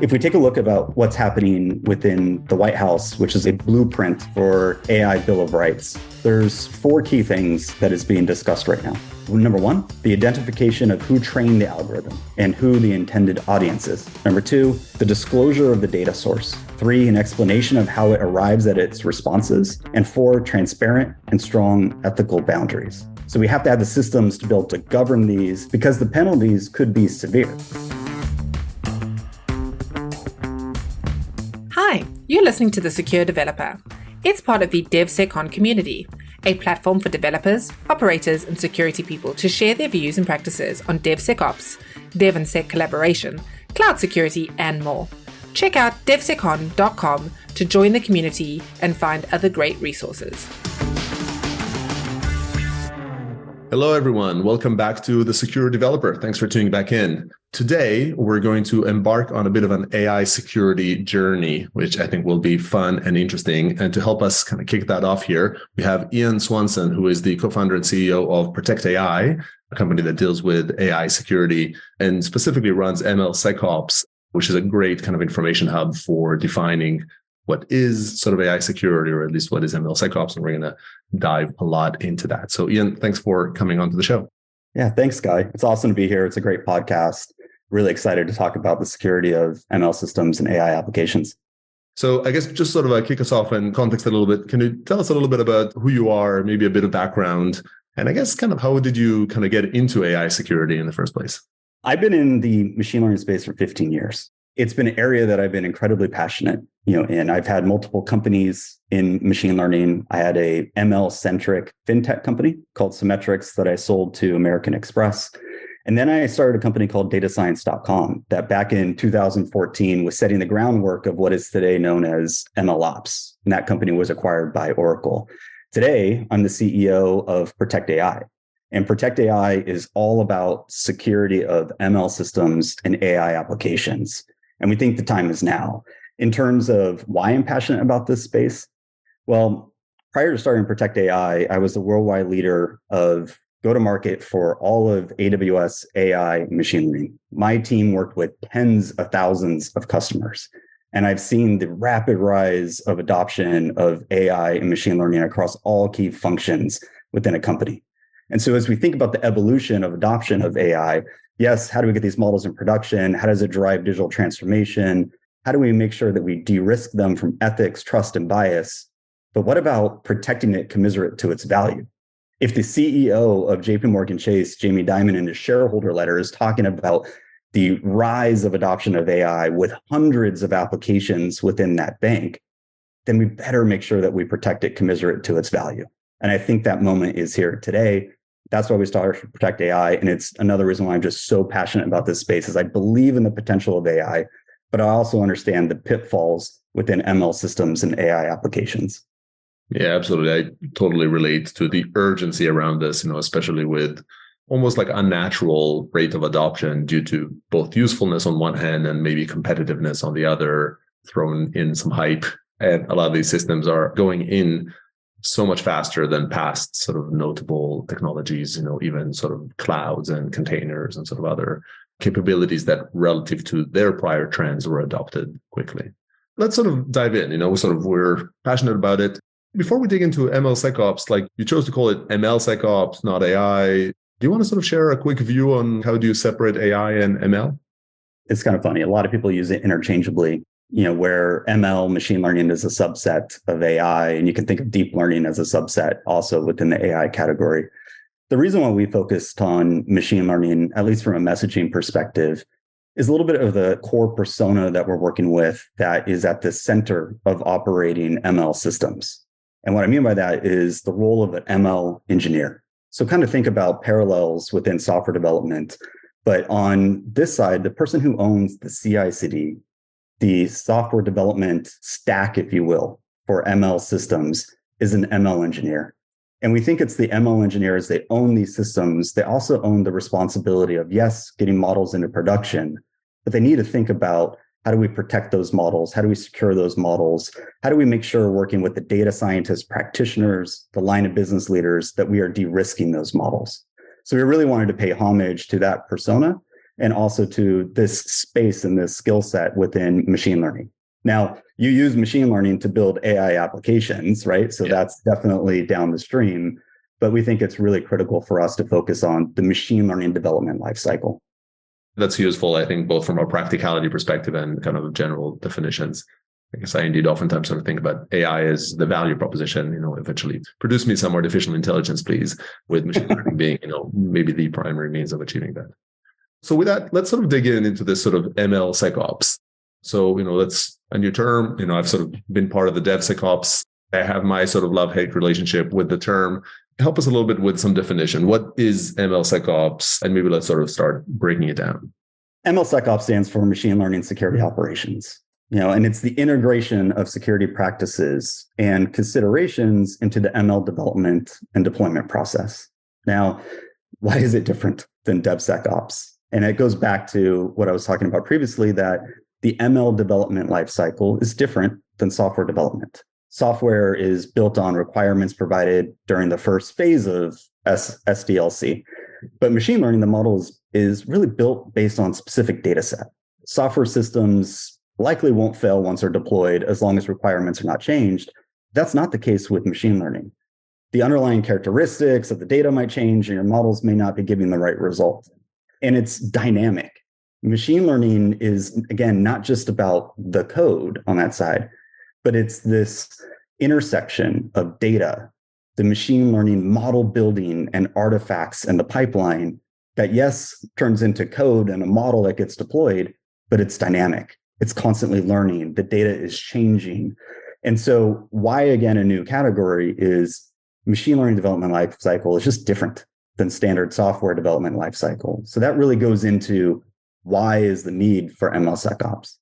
If we take a look about what's happening within the White House, which is a blueprint for AI Bill of Rights, there's 4 key things that is being discussed right now. Number 1, the identification of who trained the algorithm and who the intended audience is. Number 2, the disclosure of the data source. 3, an explanation of how it arrives at its responses. And 4, transparent and strong ethical boundaries. So we have to have the systems to be able to govern these because the penalties could be severe. Hi, you're listening to The Secure Developer. It's part of the DevSecOps community, a platform for developers, operators, and security people to share their views and practices on DevSecOps, Dev and Sec collaboration, cloud security, and more. Check out devsecon.com to join the community and find other great resources. Hello, everyone. Welcome back to The Secure Developer. Thanks for tuning back in. Today, we're going to embark on a bit of an AI security journey, which I think will be fun and interesting. And to help us kind of kick that off here, we have Ian Swanson, who is the co-founder and CEO of Protect AI, a company that deals with AI security and specifically runs MLSecOps, which is a great kind of information hub for defining what is sort of AI security, or at least what is MLSecOps, and we're going to dive a lot into that. So Ian, thanks for coming on to the show. Yeah, thanks, Guy. It's awesome to be here. It's a great podcast. Really excited to talk about the security of ML systems and AI applications. So I guess just sort of kick us off and context a little bit. Can you tell us a little bit about who you are, maybe a bit of background, and I guess kind of how did you kind of get into AI security in the first place? I've been in the machine learning space for 15 years. It's been an area that I've been incredibly passionate, in. I've had multiple companies in machine learning. I had a ML-centric fintech company called Symmetrics that I sold to American Express. And then I started a company called datascience.com that back in 2014 was setting the groundwork of what is today known as MLOps. And that company was acquired by Oracle. Today, I'm the CEO of Protect AI. And Protect AI is all about security of ML systems and AI applications. And we think the time is now. In terms of why I'm passionate about this space, well, prior to starting Protect AI, I was the worldwide leader of go-to-market for all of AWS AI machine learning. My team worked with tens of thousands of customers. And I've seen the rapid rise of adoption of AI and machine learning across all key functions within a company. And so as we think about the evolution of adoption of AI, yes, how do we get these models in production? How does it drive digital transformation? How do we make sure that we de-risk them from ethics, trust, and bias? But what about protecting it commensurate to its value? If the CEO of JP Morgan Chase, Jamie Dimon, in his shareholder letter is talking about the rise of adoption of AI with hundreds of applications within that bank, then we better make sure that we protect it commensurate to its value. And I think that moment is here today. That's why we started to Protect AI. And it's another reason why I'm just so passionate about this space is I believe in the potential of AI, but I also understand the pitfalls within ML systems and AI applications. Yeah, absolutely. I totally relate to the urgency around this, especially with almost like unnatural rate of adoption due to both usefulness on one hand and maybe competitiveness on the other, thrown in some hype. And a lot of these systems are going in so much faster than past sort of notable technologies, even sort of clouds and containers and sort of other capabilities that relative to their prior trends were adopted quickly. Let's sort of dive in, we're passionate about it. Before we dig into MLSecOps, like you chose to call it MLSecOps, not AI. Do you want to sort of share a quick view on how do you separate AI and ML? It's kind of funny. A lot of people use it interchangeably, where ML, machine learning, is a subset of AI, and you can think of deep learning as a subset also within the AI category. The reason why we focused on machine learning, at least from a messaging perspective, is a little bit of the core persona that we're working with that is at the center of operating ML systems. And what I mean by that is the role of an ML engineer. So kind of think about parallels within software development. But on this side, the person who owns the CI/CD, the software development stack, if you will, for ML systems is an ML engineer. And we think it's the ML engineers, they own these systems. They also own the responsibility of, yes, getting models into production, but they need to think about how do we protect those models? How do we secure those models? How do we make sure working with the data scientists, practitioners, the line of business leaders, that we are de-risking those models? So we really wanted to pay homage to that persona and also to this space and this skill set within machine learning. Now, you use machine learning to build AI applications, right? So that's definitely down the stream, but we think it's really critical for us to focus on the machine learning development lifecycle. That's useful, I think, both from a practicality perspective and kind of general definitions. I guess I indeed oftentimes sort of think about AI as the value proposition, eventually produce me some artificial intelligence, please, with machine learning being, maybe the primary means of achieving that. So with that, let's sort of dig into this sort of MLSecOps. So, that's a new term. I've sort of been part of the DevSecOps. I have my sort of love-hate relationship with the term. Help us a little bit with some definition. What is MLSecOps? And maybe let's sort of start breaking it down. MLSecOps stands for Machine Learning Security Operations. And it's the integration of security practices and considerations into the ML development and deployment process. Now, why is it different than DevSecOps? And it goes back to what I was talking about previously, that the ML development lifecycle is different than software development. Software is built on requirements provided during the first phase of SDLC. But machine learning, the model is really built based on specific data set. Software systems likely won't fail once they're deployed as long as requirements are not changed. That's not the case with machine learning. The underlying characteristics of the data might change and your models may not be giving the right result. And it's dynamic. Machine learning is, again, not just about the code on that side, but it's this intersection of data, the machine learning model building and artifacts and the pipeline that, yes, turns into code and a model that gets deployed, but it's dynamic. It's constantly learning. The data is changing. And so why, again, a new category is machine learning development lifecycle is just different than standard software development lifecycle. So that really goes into why is the need for MLSecOps.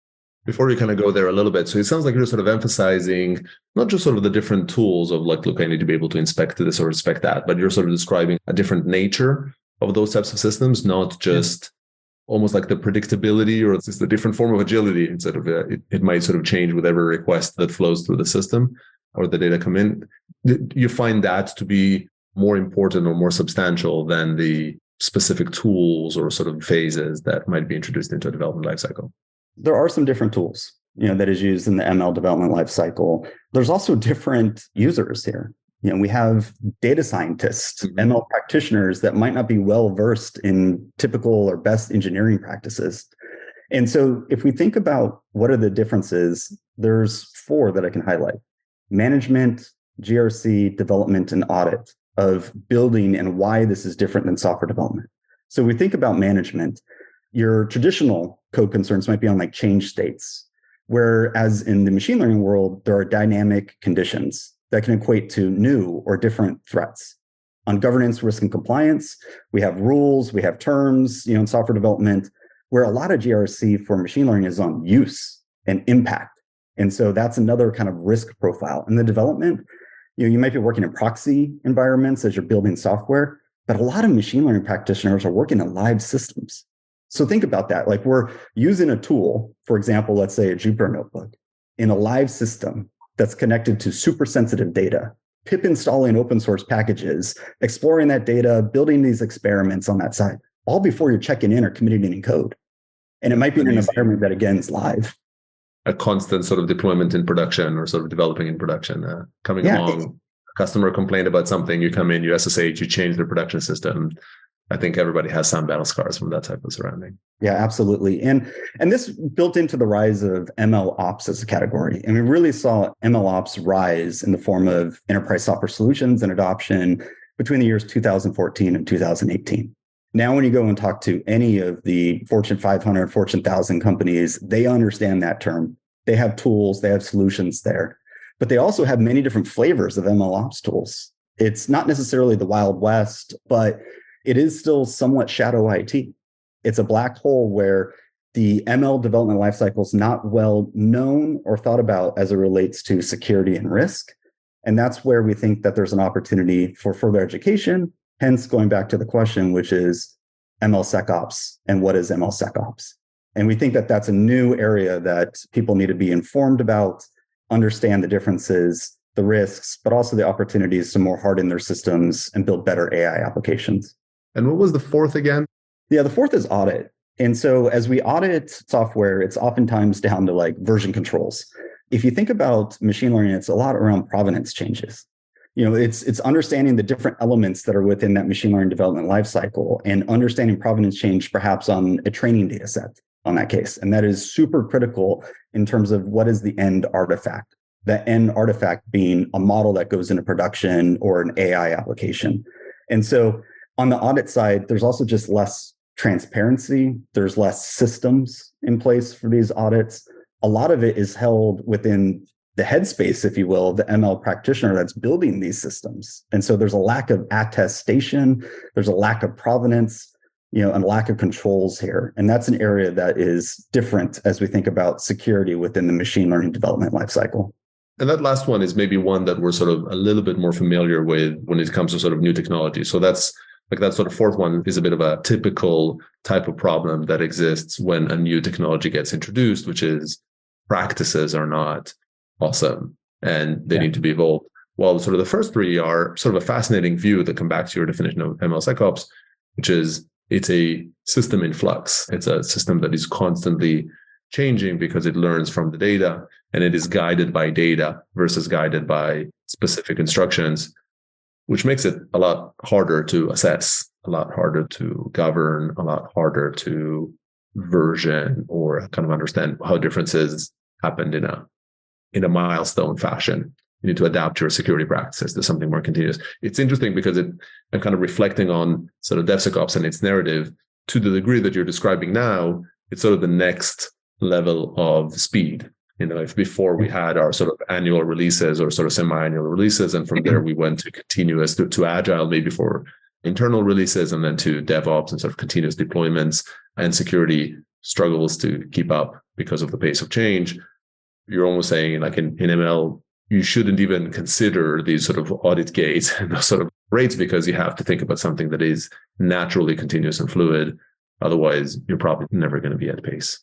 Before we kind of go there a little bit, so it sounds like you're sort of emphasizing not just sort of the different tools of like, look, I need to be able to inspect this or inspect that, but you're sort of describing a different nature of those types of systems, not just almost like the predictability, or it's just a different form of agility. Instead of it might sort of change with every request that flows through the system or the data come in. You find that to be more important or more substantial than the specific tools or sort of phases that might be introduced into a development lifecycle? There are some different tools, that is used in the ML development lifecycle. There's also different users here. We have data scientists, ML practitioners that might not be well versed in typical or best engineering practices. And so if we think about what are the differences, there's 4 that I can highlight: management, GRC, development, and audit of building and why this is different than software development. So we think about management. Your traditional code concerns might be on like change states, whereas in the machine learning world, there are dynamic conditions that can equate to new or different threats. On governance, risk, and compliance, we have rules, we have terms, in software development, where a lot of GRC for machine learning is on use and impact. And so that's another kind of risk profile. In the development, you might be working in proxy environments as you're building software, but a lot of machine learning practitioners are working in live systems. So think about that. Like we're using a tool, for example, let's say a Jupyter notebook, in a live system that's connected to super sensitive data, pip installing open source packages, exploring that data, building these experiments on that side, all before you're checking in or committing any code. And it might be in an environment that, again, is live. A constant sort of deployment in production or sort of developing in production, coming along. A customer complained about something, you come in, you SSH, you change the production system. I think everybody has some battle scars from that type of surrounding. Yeah, absolutely. And this built into the rise of ML ops as a category. And we really saw ML ops rise in the form of enterprise software solutions and adoption between the years 2014 and 2018. Now, when you go and talk to any of the Fortune 500, Fortune 1000 companies, they understand that term. They have tools, they have solutions there, but they also have many different flavors of ML ops tools. It's not necessarily the Wild West, but it is still somewhat shadow IT. It's a black hole where the ML development lifecycle is not well known or thought about as it relates to security and risk. And that's where we think that there's an opportunity for further education. Hence, going back to the question, which is MLSecOps and what is MLSecOps? And we think that that's a new area that people need to be informed about, understand the differences, the risks, but also the opportunities to more harden their systems and build better AI applications. And what was the 4th again? Yeah, the 4th is audit. And so as we audit software, it's oftentimes down to like version controls. If you think about machine learning, it's a lot around provenance changes. It's understanding the different elements that are within that machine learning development lifecycle and understanding provenance change perhaps on a training data set on that case. And that is super critical in terms of what is the end artifact. The end artifact being a model that goes into production or an AI application. And so on the audit side, there's also just less transparency. There's less systems in place for these audits. A lot of it is held within the headspace, if you will, of the ML practitioner that's building these systems. And so there's a lack of attestation, there's a lack of provenance, and a lack of controls here. And that's an area that is different as we think about security within the machine learning development lifecycle. And that last one is maybe one that we're sort of a little bit more familiar with when it comes to sort of new technology. So that's like that sort of fourth one is a bit of a typical type of problem that exists when a new technology gets introduced, which is practices are not awesome and they need to be evolved. Well, sort of the first three are sort of a fascinating view that come back to your definition of MLSecOps, which is it's a system in flux. It's a system that is constantly changing because it learns from the data and it is guided by data versus guided by specific instructions, which makes it a lot harder to assess, a lot harder to govern, a lot harder to version or kind of understand how differences happened in a milestone fashion. You need to adapt your security practices to something more continuous. It's interesting because I'm kind of reflecting on sort of DevSecOps and its narrative to the degree that you're describing now. It's sort of the next level of speed. If before we had our sort of annual releases or sort of semi-annual releases, and from there we went to continuous to agile, maybe for internal releases, and then to DevOps and sort of continuous deployments, and security struggles to keep up because of the pace of change. You're almost saying like in ML, you shouldn't even consider these sort of audit gates and those sort of rates because you have to think about something that is naturally continuous and fluid. Otherwise, you're probably never going to be at pace.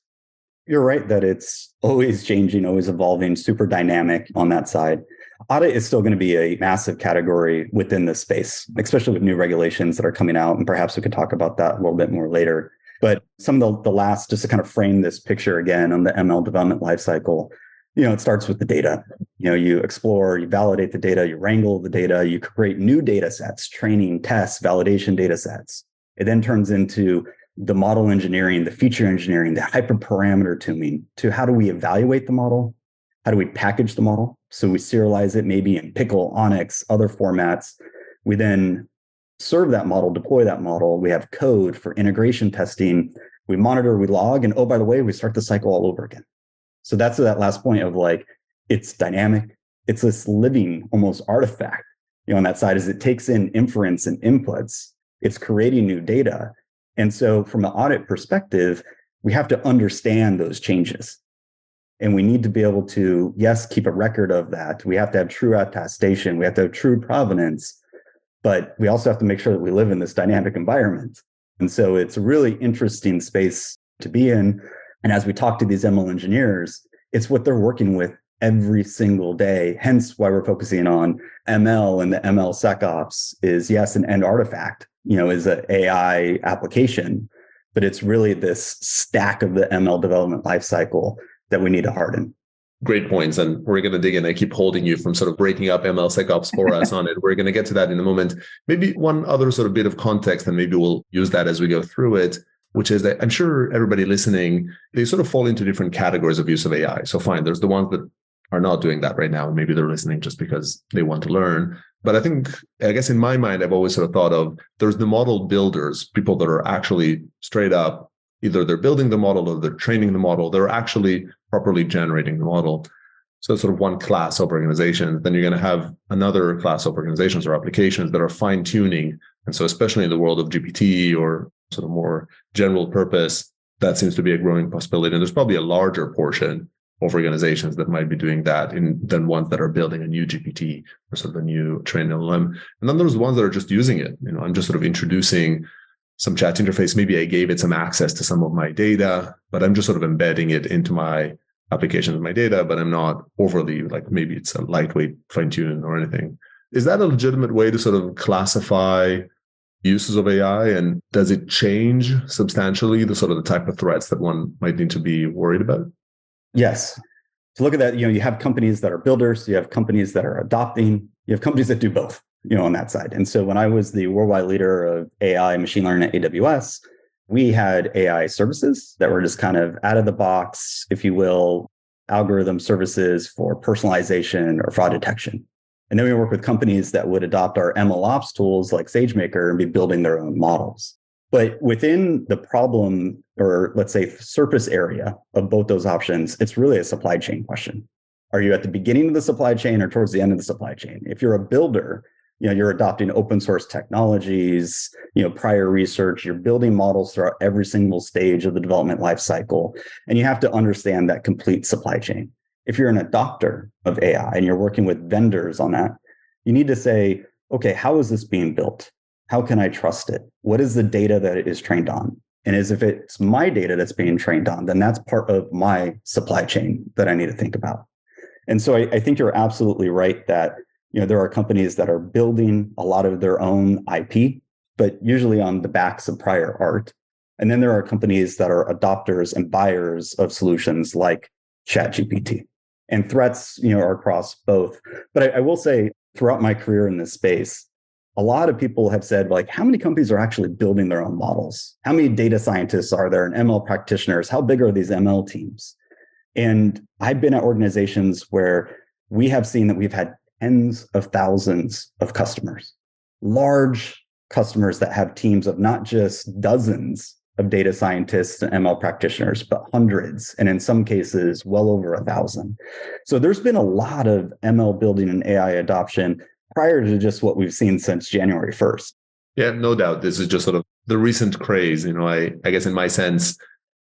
You're right that it's always changing, always evolving, super dynamic on that side. Audit is still going to be a massive category within this space, especially with new regulations that are coming out. And perhaps we could talk about that a little bit more later. But some of the last, just to kind of frame this picture again on the ML development lifecycle, it starts with the data. You explore, you validate the data, you wrangle the data, you create new data sets, training, tests, validation data sets. It then turns into the model engineering, the feature engineering, the hyperparameter tuning to how do we evaluate the model? How do we package the model? So we serialize it maybe in Pickle, Onyx, other formats. We then serve that model, deploy that model. We have code for integration testing. We monitor, we log, and oh, by the way, we start the cycle all over again. So that's that last point of like, it's dynamic. It's this living almost artifact, on that side as it takes in inference and inputs. It's creating new data. And so from an audit perspective, we have to understand those changes. And we need to be able to, yes, keep a record of that. We have to have true attestation. We have to have true provenance. But we also have to make sure that we live in this dynamic environment. And so it's a really interesting space to be in. And as we talk to these ML engineers, it's what they're working with every single day. Hence why we're focusing on ML and the ML SecOps is, yes, an end artifact, is an AI application, but it's really this stack of the ML development lifecycle that we need to harden. Great points. And we're going to dig in. I keep holding you from sort of breaking up MLSecOps for us on it. We're going to get to that in a moment. Maybe one other sort of bit of context, and maybe we'll use that as we go through it, which is that I'm sure everybody listening, they sort of fall into different categories of use of AI. So fine, there's the ones that are not doing that right now. And maybe they're listening just because they want to learn. But I guess in my mind, I've always sort of thought of there's the model builders, people that are actually straight up, either they're building the model or they're training the model. They're actually properly generating the model. So that's sort of one class of organizations. Then you're going to have another class of organizations or applications that are fine tuning. And so especially in the world of GPT or sort of more general purpose, that seems to be a growing possibility. And there's probably a larger portion of organizations that might be doing that than ones that are building a new GPT or sort of a new trained LLM. And then there's the ones that are just using it. I'm just sort of introducing some chat interface. Maybe I gave it some access to some of my data, but I'm just sort of embedding it into my application of my data, but I'm not overly maybe it's a lightweight fine tune or anything. Is that a legitimate way to sort of classify uses of AI? And does it change substantially the sort of the type of threats that one might need to be worried about? Yes. To look at that, you have companies that are builders, you have companies that are adopting, you have companies that do both, on that side. And so when I was the worldwide leader of AI machine learning at AWS, we had AI services that were just kind of out of the box, if you will, algorithm services for personalization or fraud detection. And then we work with companies that would adopt our MLOps tools like SageMaker and be building their own models. But within the problem, or let's say surface area of both those options, it's really a supply chain question. Are you at the beginning of the supply chain or towards the end of the supply chain? If you're a builder, you're adopting open source technologies, prior research, you're building models throughout every single stage of the development lifecycle, and you have to understand that complete supply chain. If you're an adopter of AI and you're working with vendors on that, you need to say, okay, how is this being built? How can I trust it? What is the data that it is trained on? And as if it's my data that's being trained on, then that's part of my supply chain that I need to think about. And so I think you're absolutely right that there are companies that are building a lot of their own IP, but usually on the backs of prior art. And then there are companies that are adopters and buyers of solutions like ChatGPT. And threats, are across both. But I will say, throughout my career in this space, a lot of people have said, like, how many companies are actually building their own models? How many data scientists are there and ML practitioners? How big are these ML teams? And I've been at organizations where we have seen that we've had tens of thousands of customers, large customers that have teams of not just dozens of data scientists and ML practitioners, but hundreds, and in some cases, well over 1,000. So there's been a lot of ML building and AI adoption prior to just what we've seen since January 1st. Yeah, no doubt. This is just sort of the recent craze. I guess in my sense,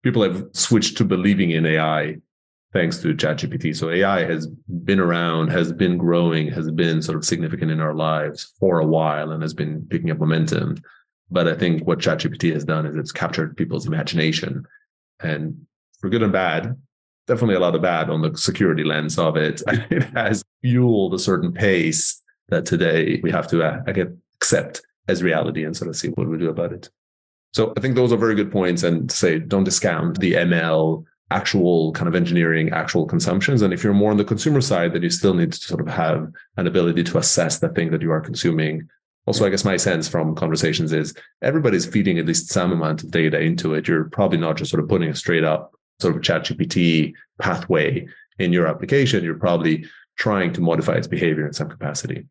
people have switched to believing in AI thanks to ChatGPT. So AI has been around, has been growing, has been sort of significant in our lives for a while and has been picking up momentum. But I think what ChatGPT has done is it's captured people's imagination. And for good and bad, definitely a lot of bad on the security lens of it. It has fueled a certain pace that today we have to accept as reality and sort of see what we do about it. So I think those are very good points, and to say, don't discount the ML actual kind of engineering, actual consumptions. And if you're more on the consumer side, then you still need to sort of have an ability to assess the thing that you are consuming. Also, I guess my sense from conversations is everybody's feeding at least some amount of data into it. You're probably not just sort of putting a straight up sort of ChatGPT pathway in your application. You're probably trying to modify its behavior in some capacity.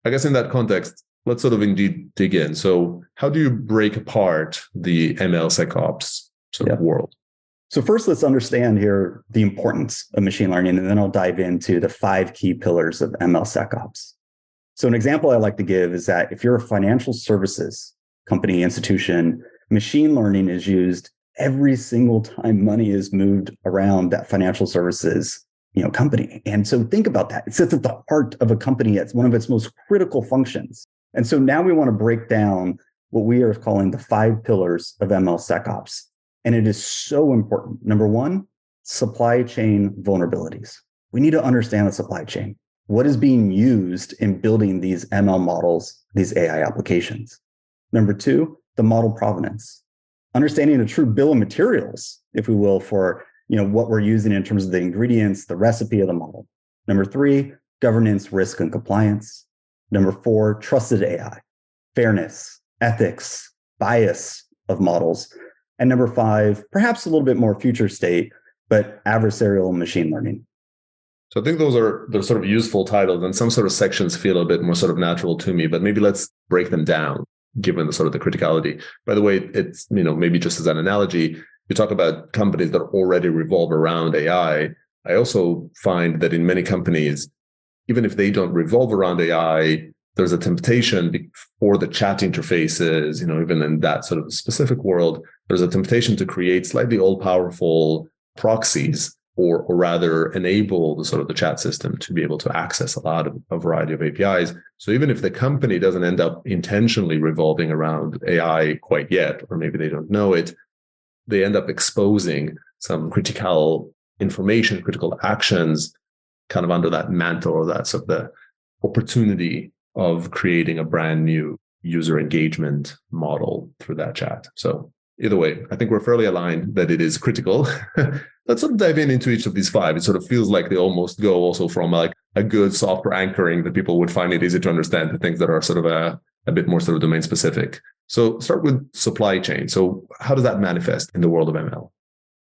I guess in that context, let's sort of indeed dig in. So how do you break apart the MLSecOps sort of world? So first, let's understand here the importance of machine learning, and then I'll dive into the 5 key pillars of MLSecOps. So an example I like to give is that if you're a financial services company, institution, machine learning is used every single time money is moved around that financial services company. And so think about that. It sits at the heart of a company. It's one of its most critical functions. And so now we want to break down what we are calling the 5 pillars of MLSecOps. And it is so important. Number 1, supply chain vulnerabilities. We need to understand the supply chain. What is being used in building these ML models, these AI applications? Number 2, the model provenance. Understanding the true bill of materials, if we will, for what we're using in terms of the ingredients, the recipe of the model. Number 3, governance, risk, and compliance. Number 4, trusted AI, fairness, ethics, bias of models. And number 5, perhaps a little bit more future state, but adversarial machine learning. So I think those are the sort of useful titles, and some sort of sections feel a bit more sort of natural to me, but maybe let's break them down given the sort of the criticality. By the way, it's, maybe just as an analogy, you talk about companies that already revolve around AI. I also find that in many companies, even if they don't revolve around AI, there's a temptation for the chat interfaces, even in that sort of specific world, there's a temptation to create slightly all-powerful proxies, or rather enable the sort of the chat system to be able to access a variety of APIs. So even if the company doesn't end up intentionally revolving around AI quite yet, or maybe they don't know it, they end up exposing some critical information, critical actions, kind of under that mantle or that sort of the opportunity of creating a brand new user engagement model through that chat. So either way, I think we're fairly aligned that it is critical. Let's sort of dive into each of these five. It sort of feels like they almost go also from like a good software anchoring that people would find it easy to understand to things that are sort of a bit more sort of domain specific. So start with supply chain. So how does that manifest in the world of ML?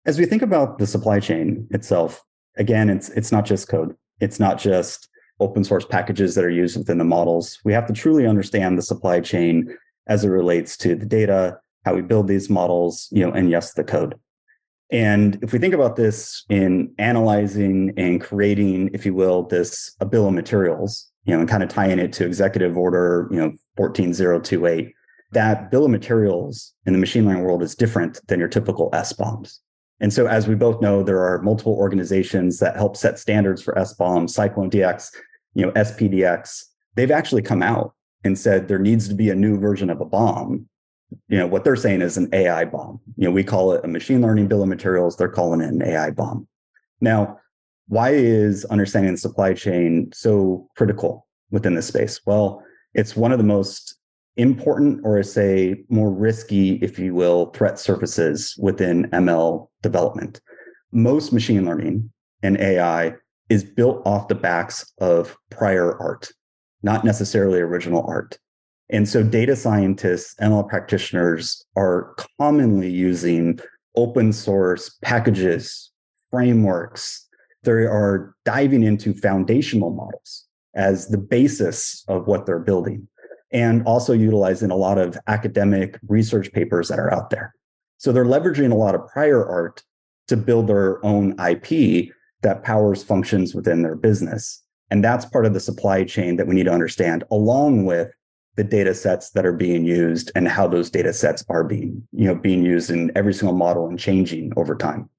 As we think about the supply chain itself, again, it's not just code. It's not just open source packages that are used within the models. We have to truly understand the supply chain as it relates to the data, how we build these models, and yes, the code. And if we think about this in analyzing and creating, if you will, a bill of materials, and kind of tying it to executive order, 14028, that bill of materials in the machine learning world is different than your typical SBOMs. And so, as we both know, there are multiple organizations that help set standards for SBOMs, CycloneDX, SPDX. They've actually come out and said there needs to be a new version of a bomb. What they're saying is an AI bomb. We call it a machine learning bill of materials. They're calling it an AI bomb. Now, why is understanding the supply chain so critical within this space? Well, it's one of the most important, or say more risky, if you will, threat surfaces within ML development. Most machine learning and AI is built off the backs of prior art, not necessarily original art. And so data scientists, ML practitioners are commonly using open source packages, frameworks. They are diving into foundational models as the basis of what they're building, and also utilizing a lot of academic research papers that are out there. So they're leveraging a lot of prior art to build their own IP that powers functions within their business. And that's part of the supply chain that we need to understand, along with the data sets that are being used and how those data sets are being used in every single model and changing over time.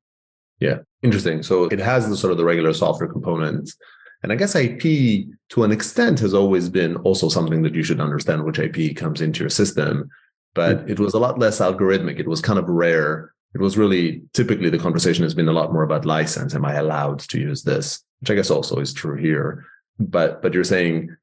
Yeah, interesting. So it has the sort of the regular software components. And I guess IP, to an extent, has always been also something that you should understand which IP comes into your system. But it was a lot less algorithmic. It was kind of rare. It was really, typically the conversation has been a lot more about license. Am I allowed to use this? Which I guess also is true here. But you're saying,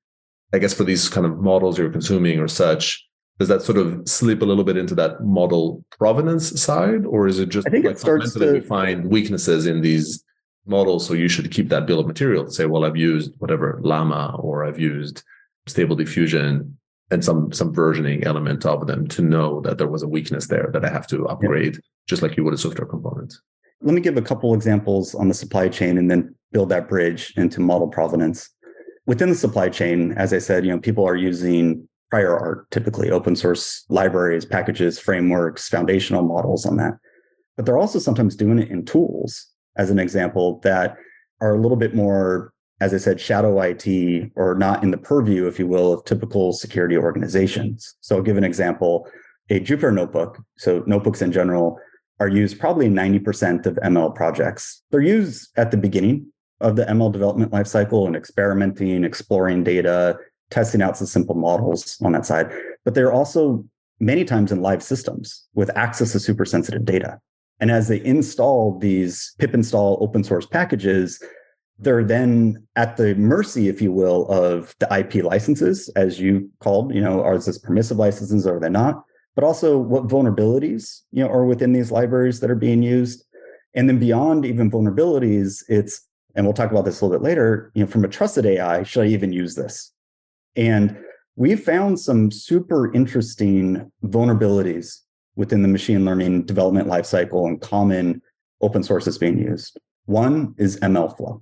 I guess for these kind of models you're consuming or such, does that sort of slip a little bit into that model provenance side? Or is it just like fundamentally we find weaknesses in these models, so you should keep that bill of material to say, well, I've used whatever Llama, or I've used Stable Diffusion and some versioning element of them to know that there was a weakness there that I have to upgrade, just like you would a software component. Let me give a couple examples on the supply chain and then build that bridge into model provenance. Within the supply chain, as I said, people are using prior art, typically open source libraries, packages, frameworks, foundational models on that. But they're also sometimes doing it in tools, as an example, that are a little bit more, as I said, shadow IT, or not in the purview, if you will, of typical security organizations. So I'll give an example, a Jupyter notebook. So notebooks in general are used probably in 90% of ML projects. They're used at the beginning of the ML development lifecycle and experimenting, exploring data, testing out some simple models on that side. But they're also many times in live systems with access to super sensitive data. And as they install these pip install open source packages, they're then at the mercy, if you will, of the IP licenses, as you called, are this permissive licenses or are they not? But also what vulnerabilities, are within these libraries that are being used. And then beyond even vulnerabilities, and we'll talk about this a little bit later, from a trusted AI, should I even use this? And we've found some super interesting vulnerabilities within the machine learning development lifecycle and common open sources being used. One is MLflow.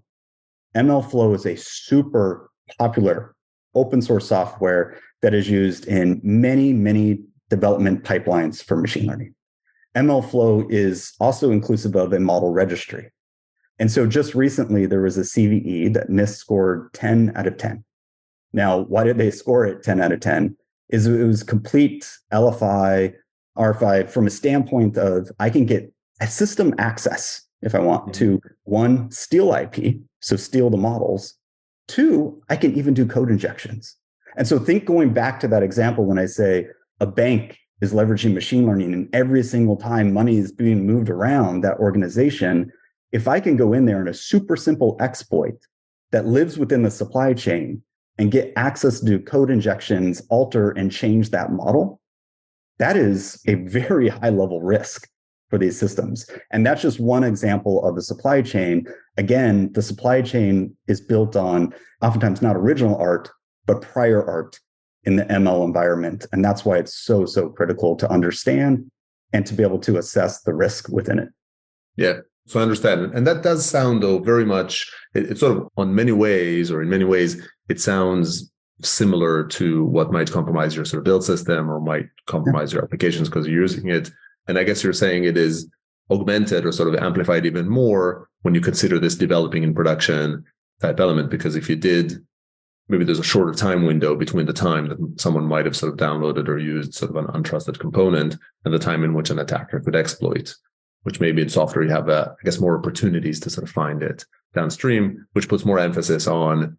MLflow is a super popular open source software that is used in many, many development pipelines for machine learning. MLflow is also inclusive of a model registry. And so just recently, there was a CVE that NIST scored 10 out of 10. Now, why did they score it 10 out of 10? It was complete LFI, RFI from a standpoint of I can get a system access if I want to, one, steal IP, so steal the models. Two, I can even do code injections. And so think going back to that example when I say a bank is leveraging machine learning and every single time money is being moved around that organization, if I can go in there in a super simple exploit that lives within the supply chain and get access to do code injections, alter and change that model, that is a very high level risk for these systems. And that's just one example of the supply chain. Again, the supply chain is built on oftentimes not original art, but prior art in the ML environment. And that's why it's so, so critical to understand and to be able to assess the risk within it. Yeah. So I understand. And that does sound, though, very much, it's sort of in many ways, it sounds similar to what might compromise your sort of build system or might compromise your applications because you're using it. And I guess you're saying it is augmented or sort of amplified even more when you consider this developing in production type element, because if you did, maybe there's a shorter time window between the time that someone might have sort of downloaded or used sort of an untrusted component and the time in which an attacker could exploit, which maybe in software you have, I guess, more opportunities to sort of find it downstream, which puts more emphasis on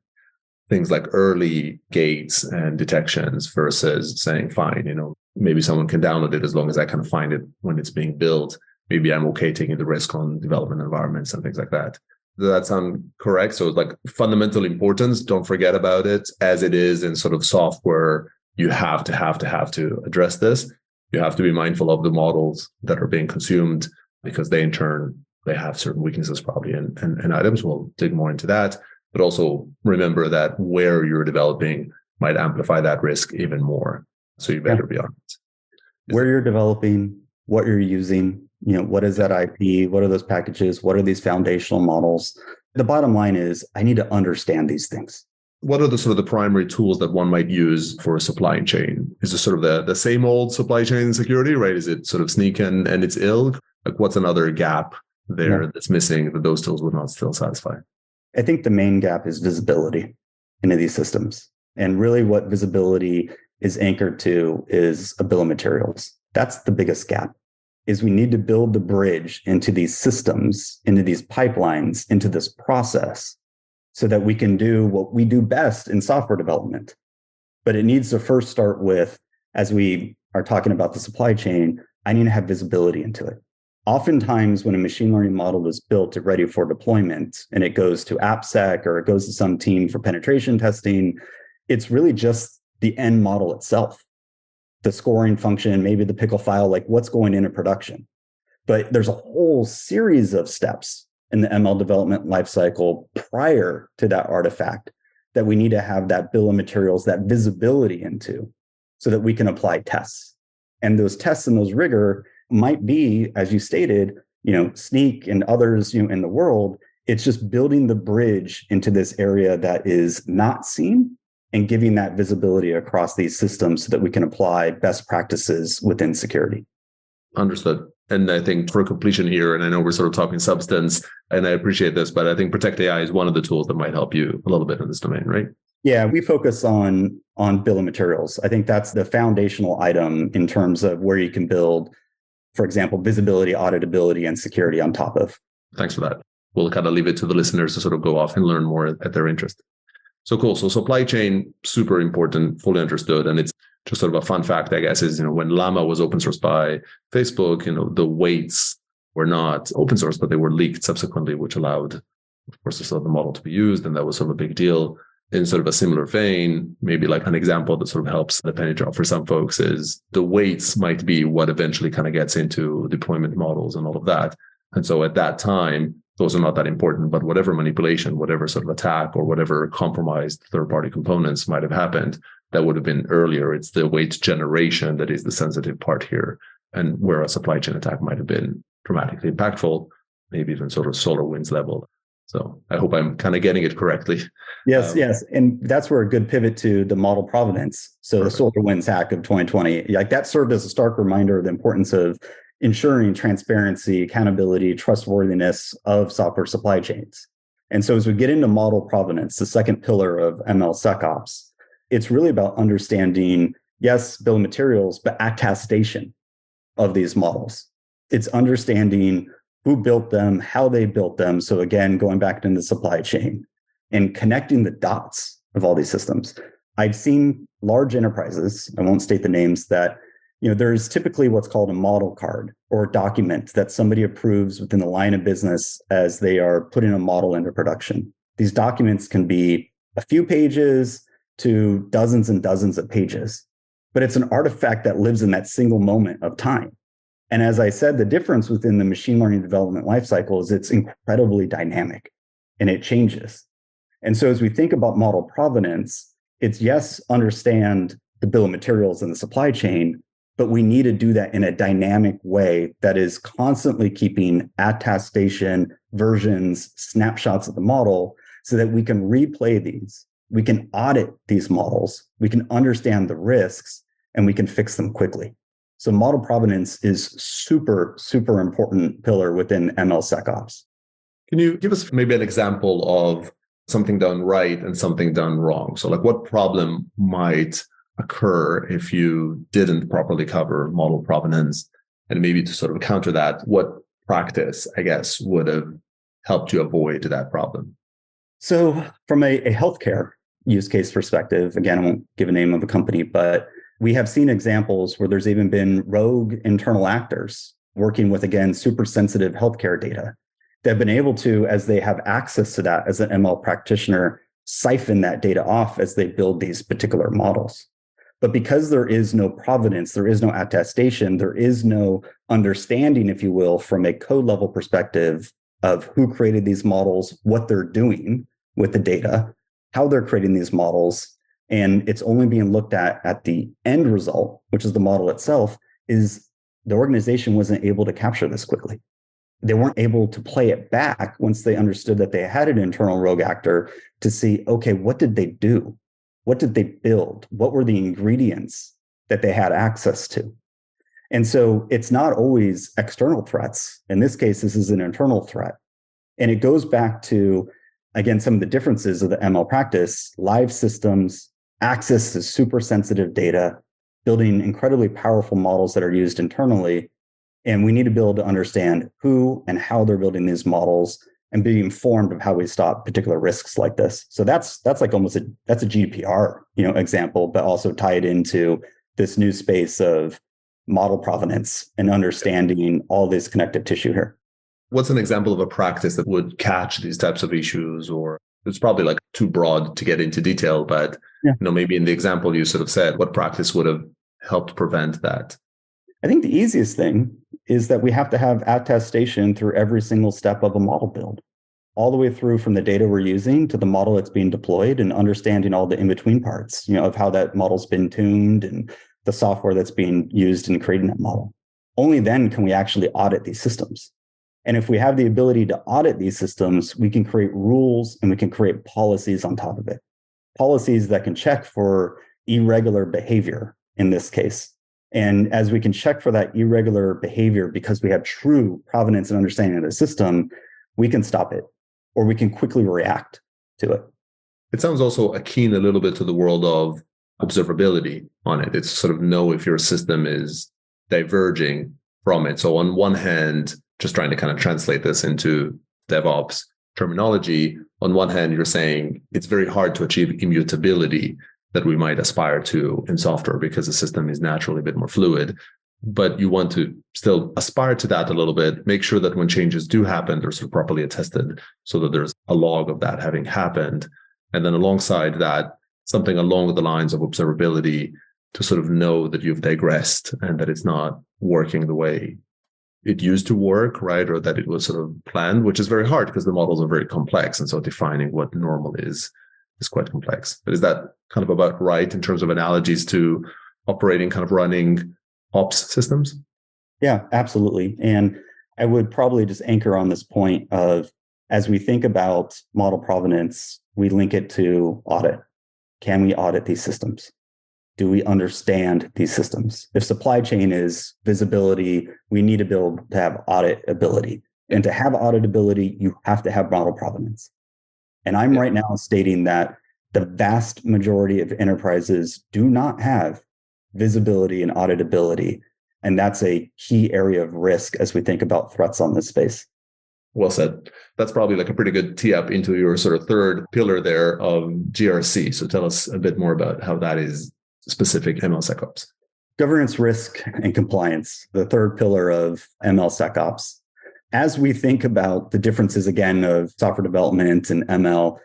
things like early gates and detections versus saying, fine, maybe someone can download it as long as I kind of find it when it's being built. Maybe I'm okay taking the risk on development environments and things like that. Does that sound correct? So it's like fundamental importance. Don't forget about it as it is in sort of software. You have to address this. You have to be mindful of the models that are being consumed because they in turn, they have certain weaknesses probably in items. We'll dig more into that. But also remember that where you're developing might amplify that risk even more. So you better be on it. Where you're developing, what you're using, what is that IP? What are those packages? What are these foundational models? The bottom line is I need to understand these things. What are the sort of the primary tools that one might use for a supply chain? Is it sort of the same old supply chain security, right? Is it sort of Snyk and its ilk? Like what's another gap there that's missing that those tools would not still satisfy? I think the main gap is visibility into these systems. And really what visibility is anchored to is a bill of materials. That's the biggest gap, is we need to build the bridge into these systems, into these pipelines, into this process so that we can do what we do best in software development. But it needs to first start with, as we are talking about the supply chain, I need to have visibility into it. Oftentimes, when a machine learning model is built to ready for deployment and it goes to AppSec or it goes to some team for penetration testing, it's really just the end model itself, the scoring function, maybe the pickle file, like what's going into production. But there's a whole series of steps in the ML development lifecycle prior to that artifact that we need to have that bill of materials, that visibility into so that we can apply tests. And those tests and those rigor might be, as you stated, Snyk and others, in the world. It's just building the bridge into this area that is not seen and giving that visibility across these systems so that we can apply best practices within security. Understood. And I think for completion here, and I know we're sort of talking substance, and I appreciate this, but I think Protect AI is one of the tools that might help you a little bit in this domain, right? Yeah, we focus on bill of materials. I think that's the foundational item in terms of where you can build, for example, visibility, auditability, and security on top of. Thanks for that. We'll kind of leave it to the listeners to sort of go off and learn more at their interest. So cool. So supply chain, super important, fully understood. And it's just sort of a fun fact, I guess, is, when Llama was open sourced by Facebook, the weights were not open source, but they were leaked subsequently, which allowed, of course, the model to be used. And that was sort of a big deal. In sort of a similar vein, maybe like an example that sort of helps the penny drop for some folks is the weights might be what eventually kind of gets into deployment models and all of that. And so at that time, those are not that important, but whatever manipulation, whatever sort of attack or whatever compromised third-party components might have happened, that would have been earlier. It's the weight generation that is the sensitive part here, and where a supply chain attack might have been dramatically impactful, maybe even sort of SolarWinds level. So I hope I'm kind of getting it correctly. Yes. And that's where a good pivot to the model provenance. So Perfect. The SolarWinds hack of 2020, like that served as a stark reminder of the importance of ensuring transparency, accountability, trustworthiness of software supply chains. And so as we get into model provenance, the second pillar of MLSecOps, it's really about understanding, yes, bill of materials, but attestation of these models. It's understanding who built them, how they built them. So again, going back into the supply chain and connecting the dots of all these systems. I've seen large enterprises, I won't state the names, that there's typically what's called a model card or document that somebody approves within the line of business as they are putting a model into production. These documents can be a few pages, to dozens and dozens of pages, but it's an artifact that lives in that single moment of time. And as I said, the difference within the machine learning development lifecycle is it's incredibly dynamic and it changes. And so as we think about model provenance, it's yes, understand the bill of materials and the supply chain, but we need to do that in a dynamic way that is constantly keeping attestation, versions, snapshots of the model so that we can replay these. We can audit these models, we can understand the risks, and we can fix them quickly. So model provenance is super, super important pillar within MLSecOps. Can you give us maybe an example of something done right and something done wrong? So like what problem might occur if you didn't properly cover model provenance? And maybe to sort of counter that, what practice, I guess, would have helped you avoid that problem? So from a healthcare use case perspective, again, I won't give a name of a company, but we have seen examples where there's even been rogue internal actors working with, again, super sensitive healthcare data. They've been able to, as they have access to that as an ML practitioner, siphon that data off as they build these particular models. But because there is no provenance, there is no attestation, there is no understanding, if you will, from a code level perspective of who created these models, what they're doing with the data, how they're creating these models, and it's only being looked at the end result, which is the model itself, is the organization wasn't able to capture this quickly. They weren't able to play it back once they understood that they had an internal rogue actor to see, okay, what did they do? What did they build? What were the ingredients that they had access to? And so it's not always external threats. In this case, this is an internal threat. And it goes back to, again, some of the differences of the ML practice, live systems, access to super sensitive data, building incredibly powerful models that are used internally. And we need to be able to understand who and how they're building these models and be informed of how we stop particular risks like this. So that's like almost that's a GDPR, example, but also tied into this new space of model provenance and understanding all this connective tissue here. What's an example of a practice that would catch these types of issues? Or it's probably like too broad to get into detail, but maybe in the example you sort of said, what practice would have helped prevent that? I think the easiest thing is that we have to have attestation through every single step of a model build, all the way through from the data we're using to the model that's being deployed and understanding all the in-between parts, of how that model's been tuned and the software that's being used in creating that model. Only then can we actually audit these systems. And if we have the ability to audit these systems, we can create rules and we can create policies on top of it. Policies that can check for irregular behavior in this case. And as we can check for that irregular behavior because we have true provenance and understanding of the system, we can stop it or we can quickly react to it. It sounds also akin a little bit to the world of observability on it. It's sort of know if your system is diverging from it. So on one hand, just trying to kind of translate this into DevOps terminology, on one hand, you're saying it's very hard to achieve immutability that we might aspire to in software because the system is naturally a bit more fluid. But you want to still aspire to that a little bit, make sure that when changes do happen, they're sort of properly attested so that there's a log of that having happened. And then alongside that, something along the lines of observability to sort of know that you've digressed and that it's not working the way it used to work, right? Or that it was sort of planned, which is very hard because the models are very complex. And so defining what normal is quite complex. But is that kind of about right in terms of analogies to operating, kind of running ops systems? Yeah, absolutely. And I would probably just anchor on this point of, as we think about model provenance, we link it to audit. Can we audit these systems? Do we understand these systems? If supply chain is visibility, we need to build to have audit ability. And to have audit ability, you have to have model provenance. And I'm right now stating that the vast majority of enterprises do not have visibility and auditability. And that's a key area of risk as we think about threats on this space. Well said. That's probably like a pretty good tee up into your sort of third pillar there of GRC. So tell us a bit more about how that is specific MLSecOps. Governance, risk, and compliance, the third pillar of MLSecOps. As we think about the differences, again, of software development and ML,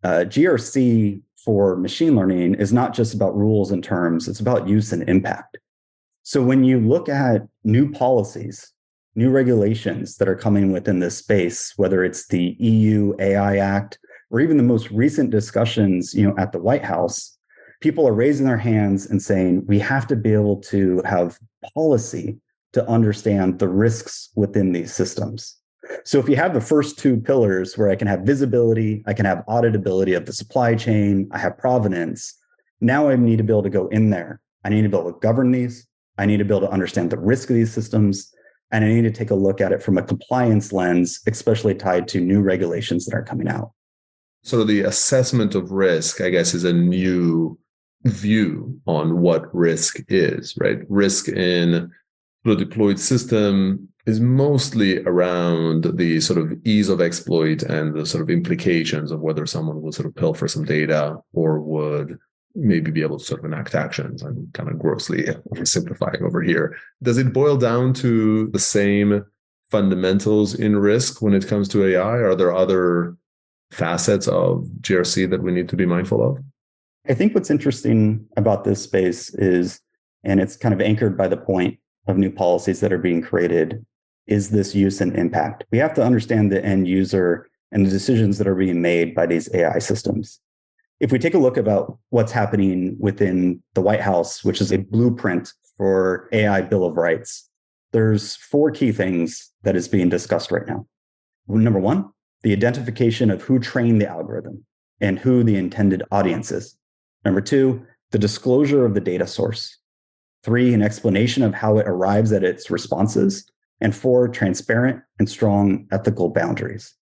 GRC for machine learning is not just about rules and terms, it's about use and impact. So when you look at new policies, new regulations that are coming within this space, whether it's the EU AI Act or even the most recent discussions, at the White House, people are raising their hands and saying, we have to be able to have policy to understand the risks within these systems. So if you have the first two pillars where I can have visibility, I can have auditability of the supply chain, I have provenance, now I need to be able to go in there. I need to be able to govern these. I need to be able to understand the risk of these systems. And I need to take a look at it from a compliance lens, especially tied to new regulations that are coming out. So the assessment of risk, I guess, is a new view on what risk is, right? Risk in the deployed system is mostly around the sort of ease of exploit and the sort of implications of whether someone would sort of pilfer some data or would maybe be able to sort of enact actions. I'm kind of grossly oversimplifying over here. Does it boil down to the same fundamentals in risk when it comes to AI? Are there other facets of GRC that we need to be mindful of? I think what's interesting about this space is, and it's kind of anchored by the point of new policies that are being created, is this use and impact. We have to understand the end user and the decisions that are being made by these AI systems. If we take a look about what's happening within the White House, which is a blueprint for AI Bill of Rights, there's 4 key things that is being discussed right now. Number 1, the identification of who trained the algorithm and who the intended audience is. Number 2, the disclosure of the data source. 3, an explanation of how it arrives at its responses. And 4, transparent and strong ethical boundaries.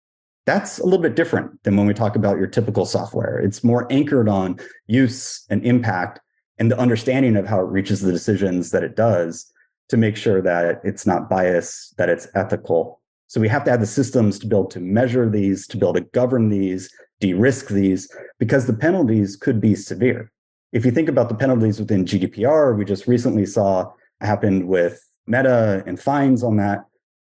That's a little bit different than when we talk about your typical software. It's more anchored on use and impact and the understanding of how it reaches the decisions that it does to make sure that it's not biased, that it's ethical. So we have to have the systems to be able to measure these, to be able to govern these, de-risk these, because the penalties could be severe. If you think about the penalties within GDPR, we just recently saw happened with Meta and fines on that.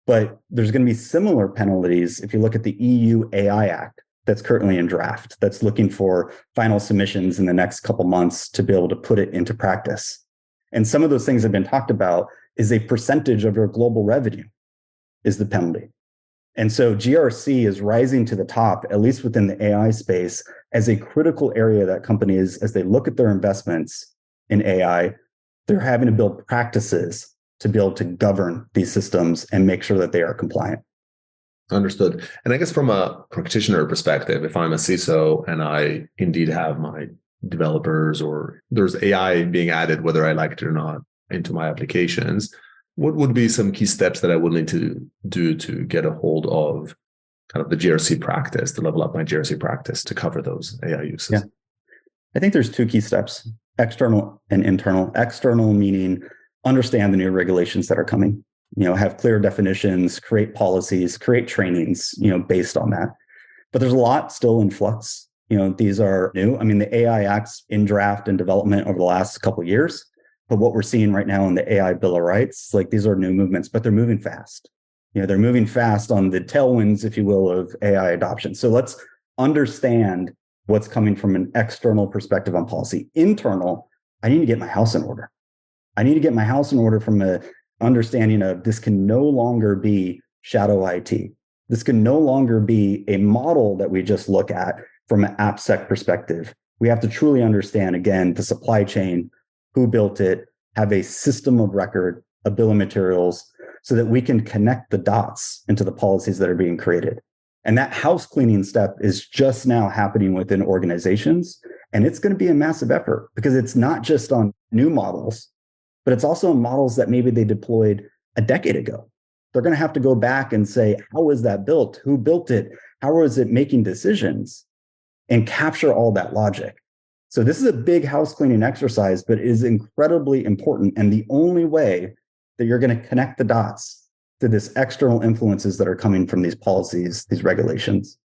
But there's going to be similar penalties if you look at the EU AI Act that's currently in draft, that's looking for final submissions in the next couple months to be able to put it into practice. And some of those things have been talked about is a percentage of your global revenue is the penalty. And so GRC is rising to the top, at least within the AI space, as a critical area that companies, as they look at their investments in AI, they're having to build practices to be able to govern these systems and make sure that they are compliant. Understood. And I guess from a practitioner perspective, if I'm a CISO and I indeed have my developers or there's AI being added, whether I like it or not, into my applications, what would be some key steps that I would need to do to get a hold of kind of the GRC practice, to level up my GRC practice to cover those AI uses? Yeah. I think there's 2 key steps, external and internal. External meaning understand the new regulations that are coming, have clear definitions, create policies, create trainings, based on that. But there's a lot still in flux. These are new. I mean, the AI Act's in draft and development over the last couple of years. But what we're seeing right now in the AI Bill of Rights, like these are new movements, but they're moving fast. They're moving fast on the tailwinds, if you will, of AI adoption. So let's understand what's coming from an external perspective on policy. Internal, I need to get my house in order. I need to get my house in order from an understanding of this can no longer be shadow IT. This can no longer be a model that we just look at from an AppSec perspective. We have to truly understand, again, the supply chain, who built it, have a system of record, a bill of materials, so that we can connect the dots into the policies that are being created. And that house cleaning step is just now happening within organizations. And it's going to be a massive effort because it's not just on new models, but it's also models that maybe they deployed a decade ago. They're going to have to go back and say, how was that built? Who built it? How was it making decisions? And capture all that logic. So this is a big house cleaning exercise, but it is incredibly important. And the only way that you're going to connect the dots to this external influences that are coming from these policies, these regulations.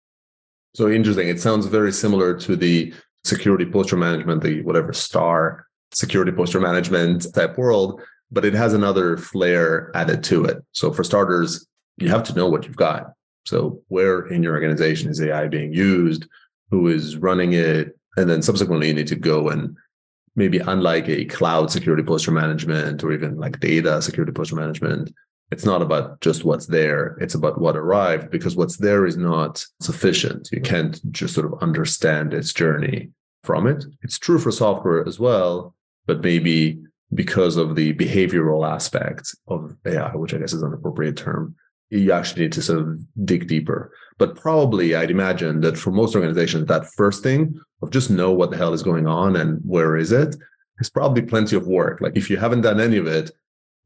So interesting. It sounds very similar to the security posture management, the whatever STAR security posture management type world, but it has another flair added to it. So for starters, you have to know what you've got. So where in your organization is AI being used? Who is running it? And then subsequently, you need to go and maybe, unlike a cloud security posture management or even like data security posture management, it's not about just what's there. It's about what arrived, because what's there is not sufficient. You can't just sort of understand its journey from it. It's true for software as well, but maybe because of the behavioral aspect of AI, which I guess is an appropriate term, you actually need to sort of dig deeper. But probably I'd imagine that for most organizations, that first thing of just know what the hell is going on and where is it is probably plenty of work. Like if you haven't done any of it,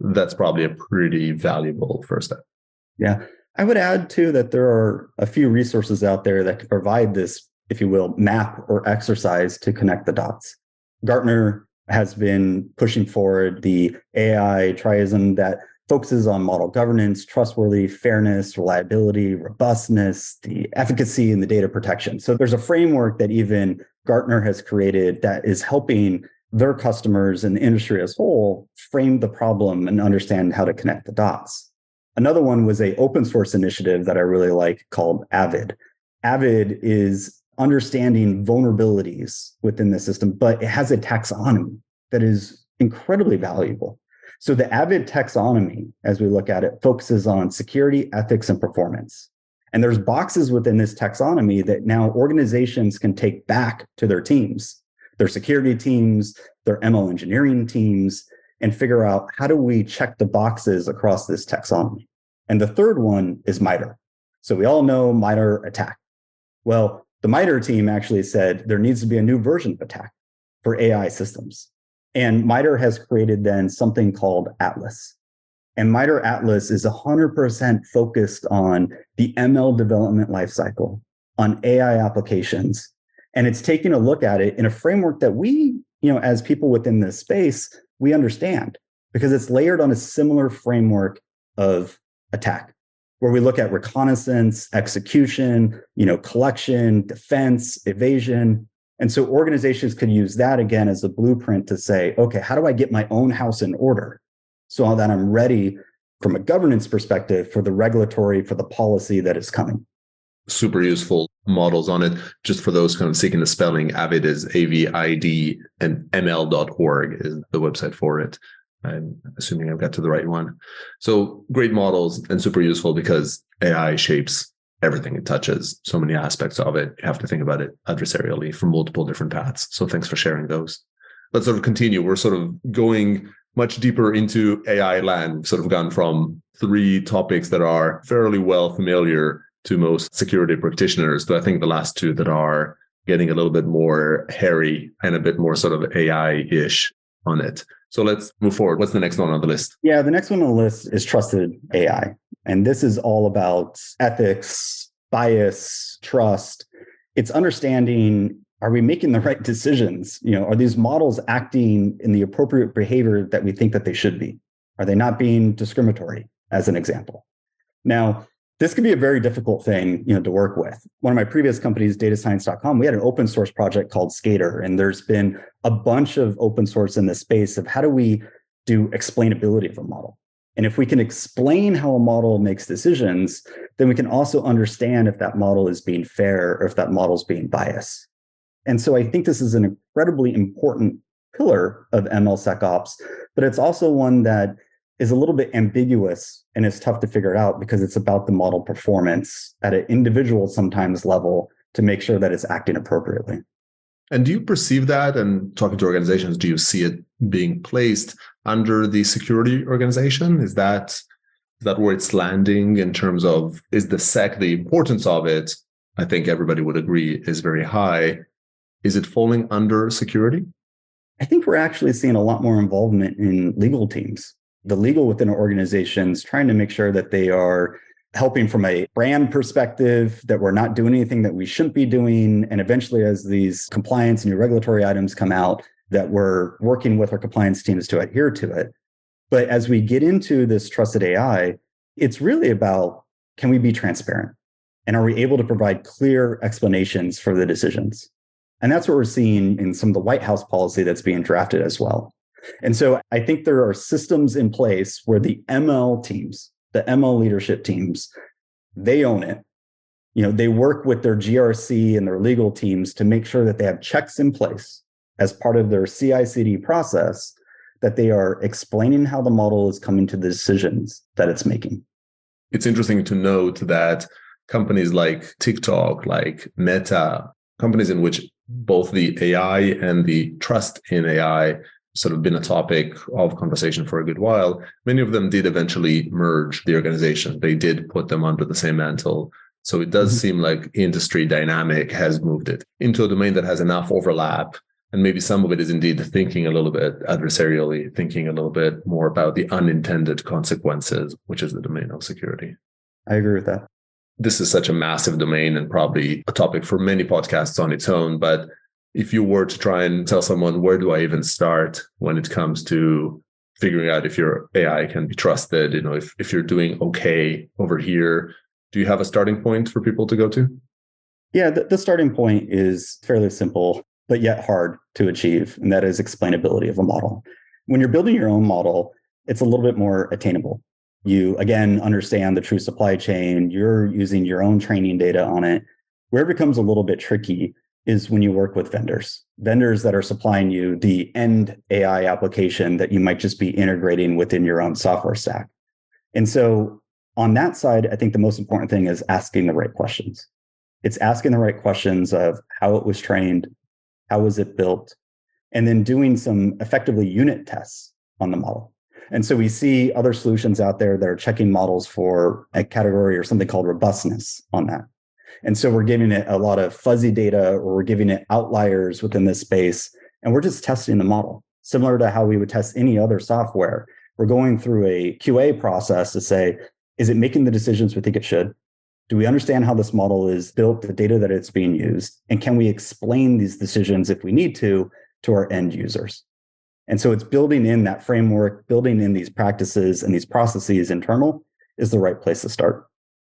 that's probably a pretty valuable first step. Yeah. I would add too that there are a few resources out there that can provide this, if you will, map or exercise to connect the dots. Gartner has been pushing forward the AI triism that focuses on model governance, trustworthy, fairness, reliability, robustness, the efficacy, and the data protection. So there's a framework that even Gartner has created that is helping their customers and the industry as a whole frame the problem and understand how to connect the dots. Another one was an open source initiative that I really like called Avid. Avid is understanding vulnerabilities within the system, but it has a taxonomy that is incredibly valuable. So the Avid taxonomy, as we look at it, focuses on security, ethics, and performance. And there's boxes within this taxonomy that now organizations can take back to their teams, their security teams, their ML engineering teams, and figure out how do we check the boxes across this taxonomy. And the third one is MITRE. So we all know MITRE ATT&CK. Well, the MITRE team actually said there needs to be a new version of ATT&CK for AI systems. And MITRE has created then something called Atlas. And MITRE Atlas is 100% focused on the ML development lifecycle, on AI applications. And it's taking a look at it in a framework that we, as people within this space, we understand, because it's layered on a similar framework of ATT&CK, where we look at reconnaissance, execution, collection, defense, evasion. And so organizations could use that again as a blueprint to say, okay, how do I get my own house in order so that I'm ready from a governance perspective for the regulatory, for the policy that is coming? Super useful models on it. Just for those kind of seeking the spelling, Avid is AVID, and ML.org is the website for it. I'm assuming I've got to the right one. So great models and super useful because AI shapes everything it touches, so many aspects of it. You have to think about it adversarially from multiple different paths. So thanks for sharing those. Let's sort of continue. We're sort of going much deeper into AI land. We've sort of gone from 3 topics that are fairly well familiar to most security practitioners to I think the last 2 that are getting a little bit more hairy and a bit more sort of AI-ish on it. So let's move forward. What's the next one on the list? Yeah, the next one on the list is trusted AI. And this is all about ethics, bias, trust. It's understanding, are we making the right decisions? Are these models acting in the appropriate behavior that we think that they should be? Are they not being discriminatory, as an example? Now, this can be a very difficult thing, to work with. One of my previous companies, datascience.com, we had an open source project called Skater, and there's been a bunch of open source in the space of how do we do explainability of a model. And if we can explain how a model makes decisions, then we can also understand if that model is being fair or if that model is being biased. And so I think this is an incredibly important pillar of MLSecOps, but it's also one that is a little bit ambiguous and it's tough to figure it out because it's about the model performance at an individual sometimes level to make sure that it's acting appropriately. And do you perceive that, and talking to organizations, do you see it being placed under the security organization? Is that where it's landing in terms of, is the SEC, the importance of it, I think everybody would agree, is very high. Is it falling under security? I think we're actually seeing a lot more involvement in legal teams. The legal within organizations trying to make sure that they are helping from a brand perspective, that we're not doing anything that we shouldn't be doing. And eventually, as these compliance and new regulatory items come out, that we're working with our compliance teams to adhere to it. But as we get into this trusted AI, it's really about, can we be transparent? And are we able to provide clear explanations for the decisions? And that's what we're seeing in some of the White House policy that's being drafted as well. And so I think there are systems in place where the ML teams, the ML leadership teams, they own it. They work with their GRC and their legal teams to make sure that they have checks in place as part of their CI/CD process, that they are explaining how the model is coming to the decisions that it's making. It's interesting to note that companies like TikTok, like Meta, companies in which both the AI and the trust in AI sort of been a topic of conversation for a good while, many of them did eventually merge the organization. They did put them under the same mantle. So it does seem like industry dynamic has moved it into a domain that has enough overlap. And maybe some of it is indeed thinking a little bit adversarially, thinking a little bit more about the unintended consequences, which is the domain of security. I agree with that. This is such a massive domain and probably a topic for many podcasts on its own. But if you were to try and tell someone, where do I even start when it comes to figuring out if your AI can be trusted, if you're doing okay over here, do you have a starting point for people to go to? Yeah, the starting point is fairly simple, but yet hard to achieve, and that is explainability of a model. When you're building your own model, it's a little bit more attainable. You, again, understand the true supply chain. You're using your own training data on it. Where it becomes a little bit tricky is when you work with vendors that are supplying you the end AI application that you might just be integrating within your own software stack. And so on that side, I think the most important thing is asking the right questions. It's asking the right questions of how it was trained, how was it built, and then doing some effectively unit tests on the model. And so we see other solutions out there that are checking models for a category or something called robustness on that. And so we're giving it a lot of fuzzy data, or we're giving it outliers within this space, and we're just testing the model, similar to how we would test any other software. We're going through a QA process to say, is it making the decisions we think it should? Do we understand how this model is built, the data that it's being used? And can we explain these decisions, if we need to our end users? And so it's building in that framework, building in these practices and these processes internal is the right place to start.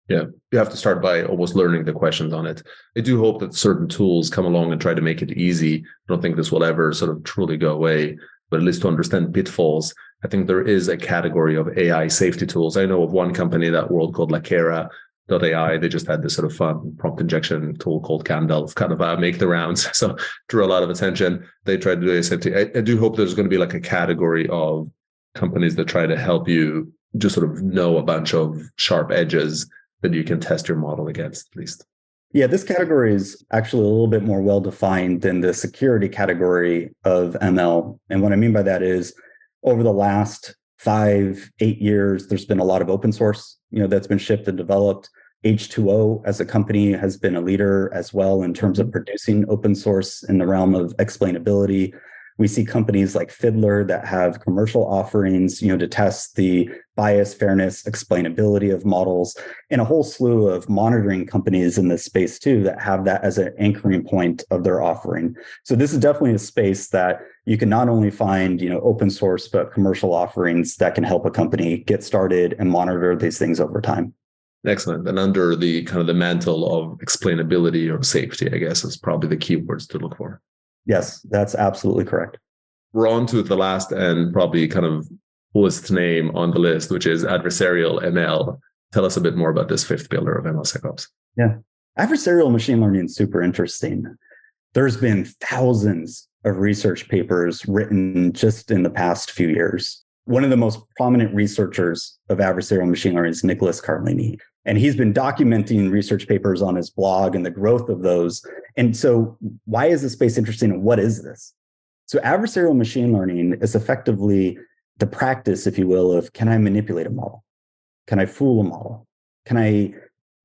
Yeah, you have to start by almost learning the questions on it. I do hope that certain tools come along and try to make it easy. I don't think this will ever sort of truly go away, but at least to understand pitfalls. I think there is a category of AI safety tools. I know of one company, that world called Lakera.ai. They just had this sort of fun prompt injection tool called Gandalf kind of make the rounds. So drew a lot of attention. They tried to do safety. I do hope there's going to be like a category of companies that try to help you just sort of know a bunch of sharp edges that you can test your model against, at least. Yeah, this category is actually a little bit more well-defined than the security category of ML. And what I mean by that is, over the last 5-8 years, there's been a lot of open source, that's been shipped and developed. H2O as a company has been a leader as well in terms of producing open source in the realm of explainability. We see companies like Fiddler that have commercial offerings, to test the bias, fairness, explainability of models, and a whole slew of monitoring companies in this space too that have that as an anchoring point of their offering. So this is definitely a space that you can not only find, open source, but commercial offerings that can help a company get started and monitor these things over time. Excellent. And under the kind of the mantle of explainability or safety, I guess, is probably the keywords to look for. Yes, that's absolutely correct. We're on to the last and probably kind of coolest name on the list, which is adversarial ML. Tell us a bit more about this fifth pillar of MLSecOps. Yeah. Adversarial machine learning is super interesting. There's been thousands of research papers written just in the past few years. One of the most prominent researchers of adversarial machine learning is Nicholas Carlini. And he's been documenting research papers on his blog and the growth of those. And so why is this space interesting, and what is this? So adversarial machine learning is effectively the practice, if you will, of, can I manipulate a model? Can I fool a model? Can I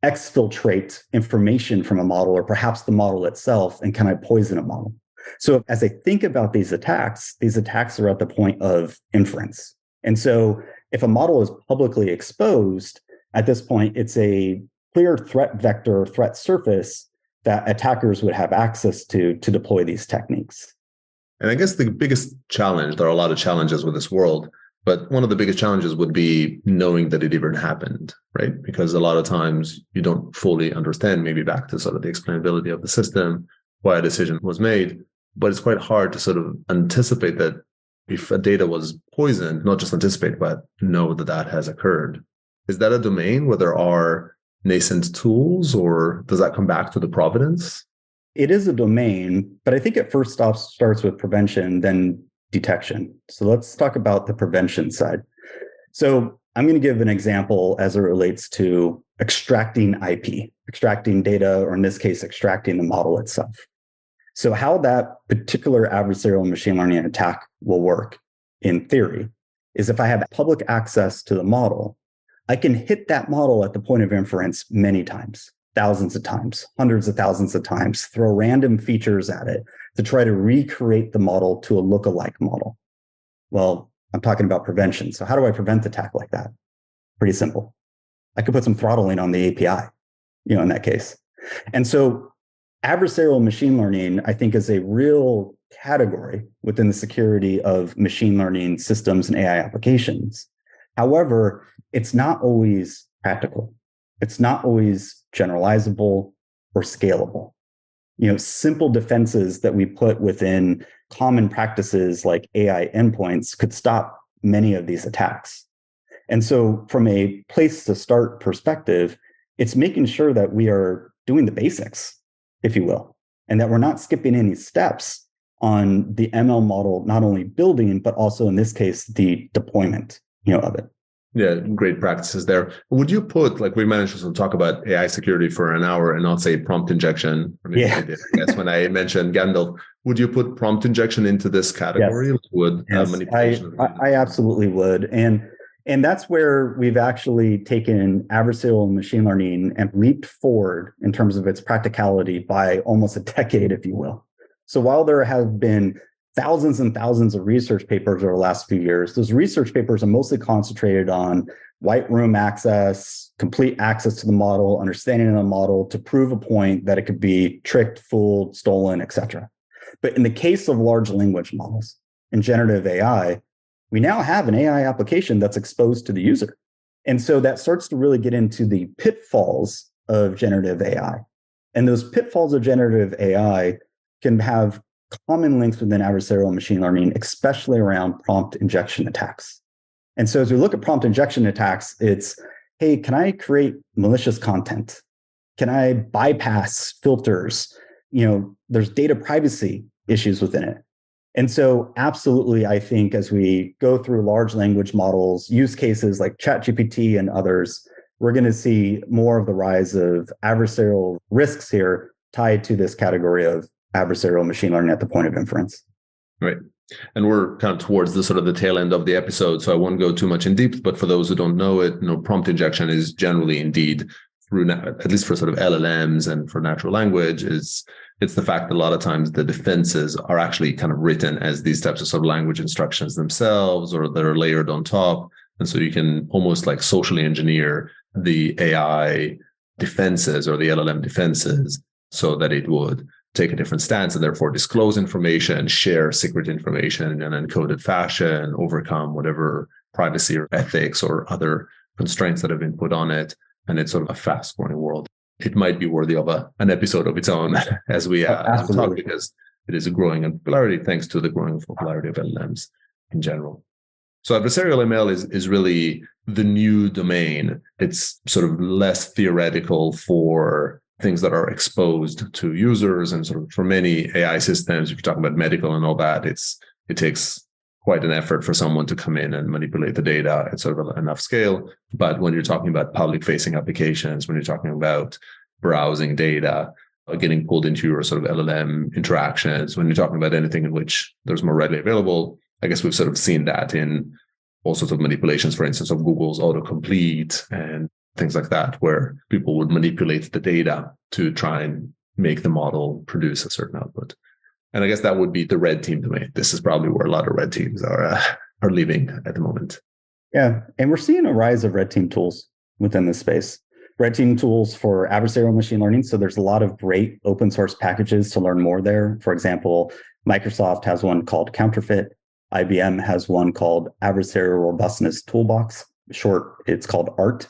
exfiltrate information from a model, or perhaps the model itself, and can I poison a model? So as I think about these attacks are at the point of inference. And so if a model is publicly exposed, at this point, it's a clear threat vector, threat surface that attackers would have access to deploy these techniques. And I guess the biggest challenge, there are a lot of challenges with this world, but one of the biggest challenges would be knowing that it even happened, right? Because a lot of times you don't fully understand, maybe back to sort of the explainability of the system, why a decision was made, but it's quite hard to sort of anticipate that if a data was poisoned, not just anticipate, but know that that has occurred. Is that a domain where there are nascent tools, or does that come back to the provenance? It is a domain, but I think it first starts with prevention, then detection. So let's talk about the prevention side. So I'm going to give an example as it relates to extracting IP, extracting data, or in this case, extracting the model itself. So how that particular adversarial machine learning attack will work in theory is if I have public access to the model, I can hit that model at the point of inference many times, thousands of times, hundreds of thousands of times, throw random features at it to try to recreate the model to a lookalike model. Well, I'm talking about prevention. So how do I prevent attack like that? Pretty simple. I could put some throttling on the API, in that case. And so adversarial machine learning, I think, is a real category within the security of machine learning systems and AI applications. However, it's not always practical. It's not always generalizable or scalable. Simple defenses that we put within common practices like AI endpoints could stop many of these attacks. And so from a place to start perspective, it's making sure that we are doing the basics, if you will, and that we're not skipping any steps on the ML model, not only building, but also in this case, the deployment, of it. Yeah, great practices there. Would you put, like we managed to talk about AI security for an hour and not say prompt injection? I guess when I mentioned Gandalf, would you put prompt injection into this category? Yes. Would manipulation? I absolutely would. And that's where we've actually taken adversarial machine learning and leaped forward in terms of its practicality by almost a decade, if you will. So while there have been thousands and thousands of research papers over the last few years, those research papers are mostly concentrated on white room access, complete access to the model, understanding of the model to prove a point that it could be tricked, fooled, stolen, etc. But in the case of large language models and generative AI, we now have an AI application that's exposed to the user. And so that starts to really get into the pitfalls of generative AI. And those pitfalls of generative AI can have common links within adversarial machine learning, especially around prompt injection attacks. And so as we look at prompt injection attacks, it's, hey, can I create malicious content? Can I bypass filters? There's data privacy issues within it. And so absolutely, I think as we go through large language models, use cases like ChatGPT and others, we're going to see more of the rise of adversarial risks here tied to this category of adversarial machine learning at the point of inference. Right. And we're kind of towards the tail end of the episode, so I won't go too much in depth, but for those who don't know it, prompt injection is generally indeed through, at least for sort of LLMs and for natural language, it's the fact that a lot of times the defenses are actually kind of written as these types of sort of language instructions themselves, or they're layered on top. And so you can almost like socially engineer the AI defenses or the LLM defenses so that it would take a different stance and therefore disclose information, share secret information in an encoded fashion, overcome whatever privacy or ethics or other constraints that have been put on it. And it's sort of a fast growing world. It might be worthy of an episode of its own as we talk, because it is a growing in popularity thanks to the growing popularity of LLMs in general. So adversarial ML is really the new domain. It's sort of less theoretical for things that are exposed to users, and sort of for many AI systems, if you're talking about medical and all that, it takes quite an effort for someone to come in and manipulate the data at sort of enough scale. But when you're talking about public-facing applications, when you're talking about browsing data, getting pulled into your sort of LLM interactions, when you're talking about anything in which there's more readily available, I guess we've sort of seen that in all sorts of manipulations, for instance, of Google's autocomplete and things like that, where people would manipulate the data to try and make the model produce a certain output. And I guess that would be the red team domain. This is probably where a lot of red teams are leaving at the moment. Yeah, and we're seeing a rise of red team tools within this space. Red team tools for adversarial machine learning. So there's a lot of great open source packages to learn more there. For example, Microsoft has one called Counterfeit. IBM has one called Adversarial Robustness Toolbox. Short, it's called ART.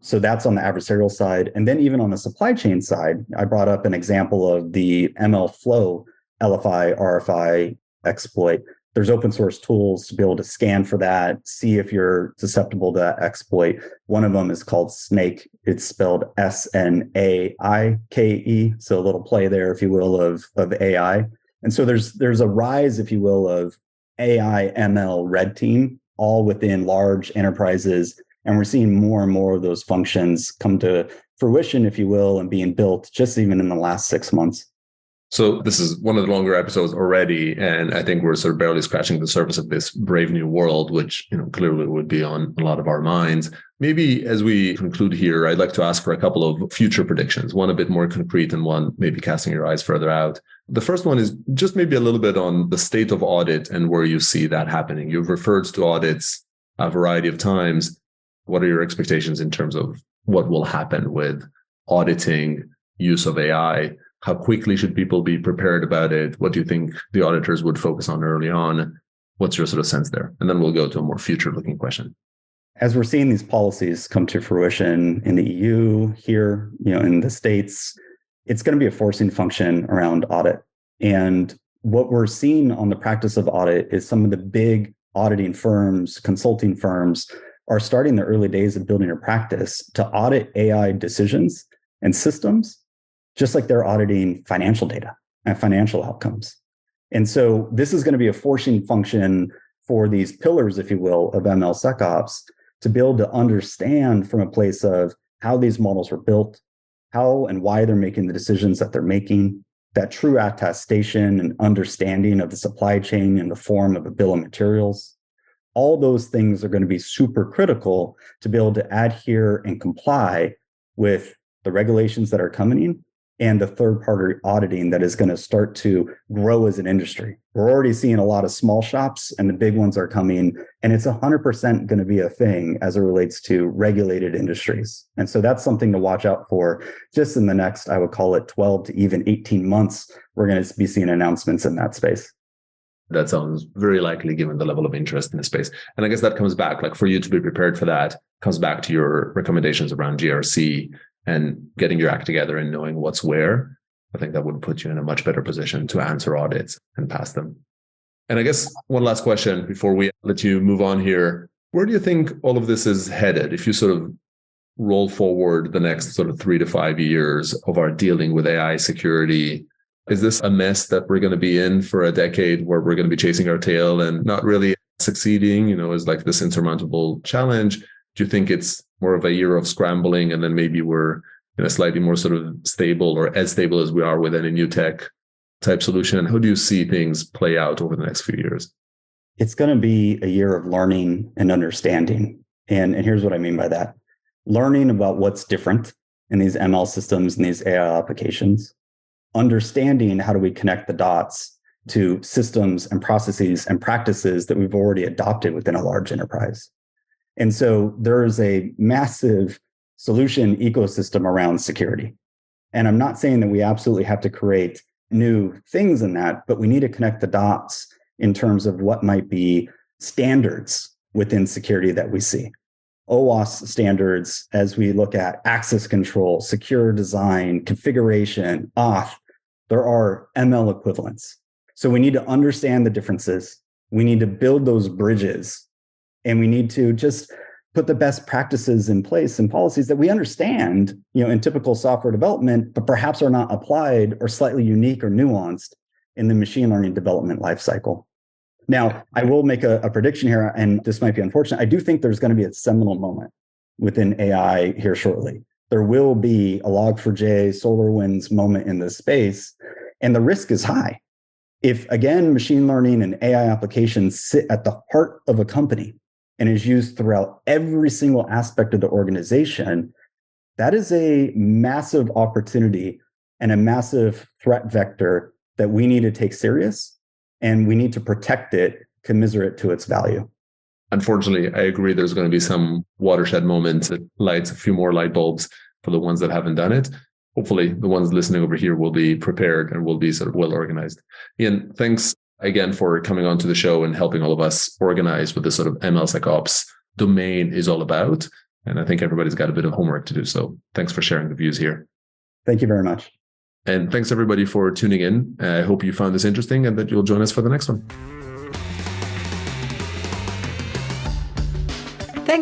So that's on the adversarial side. And then even on the supply chain side, I brought up an example of the ML flow LFI, RFI exploit There's open source tools to be able to scan for that, see if you're susceptible to that exploit. One of them is called Snake. It's spelled Snaike. So a little play there, if you will, of AI. And so there's a rise, if you will, of AI ML red team, all within large enterprises. And we're seeing more and more of those functions come to fruition, if you will, and being built just even in the last 6 months. So this is one of the longer episodes already, and I think we're sort of barely scratching the surface of this brave new world, which clearly would be on a lot of our minds. Maybe as we conclude here, I'd like to ask for a couple of future predictions, one a bit more concrete and one maybe casting your eyes further out. The first one is just maybe a little bit on the state of audit and where you see that happening. You've referred to audits a variety of times. What are your expectations in terms of what will happen with auditing, use of AI? How quickly should people be prepared about it? What do you think the auditors would focus on early on? What's your sort of sense there? And then we'll go to a more future-looking question. As we're seeing these policies come to fruition in the EU, here, in the States, it's going to be a forcing function around audit. And what we're seeing on the practice of audit is some of the big auditing firms, consulting firms, are starting the early days of building a practice to audit AI decisions and systems, just like they're auditing financial data and financial outcomes. And so this is going to be a forcing function for these pillars, if you will, of MLSecOps to be able to understand from a place of how these models were built, how and why they're making the decisions that they're making, that true attestation and understanding of the supply chain in the form of a bill of materials. All those things are going to be super critical to be able to adhere and comply with the regulations that are coming in and the third-party auditing that is going to start to grow as an industry. We're already seeing a lot of small shops, and the big ones are coming, and it's 100% going to be a thing as it relates to regulated industries. And so that's something to watch out for just in the next, I would call it 12 to even 18 months. We're going to be seeing announcements in that space. That sounds very likely given the level of interest in the space. And I guess that comes back, like for you to be prepared for that, comes back to your recommendations around GRC and getting your act together and knowing what's where. I think that would put you in a much better position to answer audits and pass them. And I guess one last question before we let you move on here. Where do you think all of this is headed? If you sort of roll forward the next sort of 3 to 5 years of our dealing with AI security, is this a mess that we're going to be in for a decade where we're going to be chasing our tail and not really succeeding, is like this insurmountable challenge? Do you think it's more of a year of scrambling and then maybe we're in a slightly more sort of stable or as stable as we are with any new tech type solution? And how do you see things play out over the next few years? It's going to be a year of learning and understanding. And here's what I mean by that. Learning about what's different in these ML systems and these AI applications. Understanding how do we connect the dots to systems and processes and practices that we've already adopted within a large enterprise. And so there is a massive solution ecosystem around security. And I'm not saying that we absolutely have to create new things in that, but we need to connect the dots in terms of what might be standards within security that we see. OWASP standards, as we look at access control, secure design, configuration, auth, there are ML equivalents. So we need to understand the differences. We need to build those bridges. And we need to just put the best practices in place and policies that we understand, in typical software development, but perhaps are not applied or slightly unique or nuanced in the machine learning development lifecycle. Now, I will make a prediction here, and this might be unfortunate. I do think there's going to be a seminal moment within AI here shortly. There will be a Log4j, SolarWinds moment in this space, and the risk is high. If, again, machine learning and AI applications sit at the heart of a company, and is used throughout every single aspect of the organization, that is a massive opportunity and a massive threat vector that we need to take serious, and we need to protect it commiserate to its value. Unfortunately, I agree there's going to be some watershed moments that lights a few more light bulbs for the ones that haven't done it. Hopefully, the ones listening over here will be prepared and will be sort of well organized. Ian, thanks again for coming on to the show and helping all of us organize what this sort of MLSecOps domain is all about. And I think everybody's got a bit of homework to do. So thanks for sharing the views here. Thank you very much. And thanks everybody for tuning in. I hope you found this interesting and that you'll join us for the next one.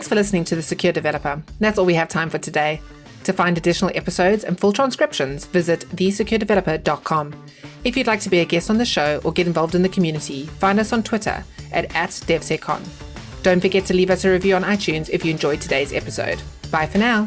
Thanks for listening to The Secure Developer. That's all we have time for today. To find additional episodes and full transcriptions, visit thesecuredeveloper.com. If you'd like to be a guest on the show or get involved in the community, find us on Twitter at @DevSecOn. Don't forget to leave us a review on iTunes if you enjoyed today's episode. Bye for now.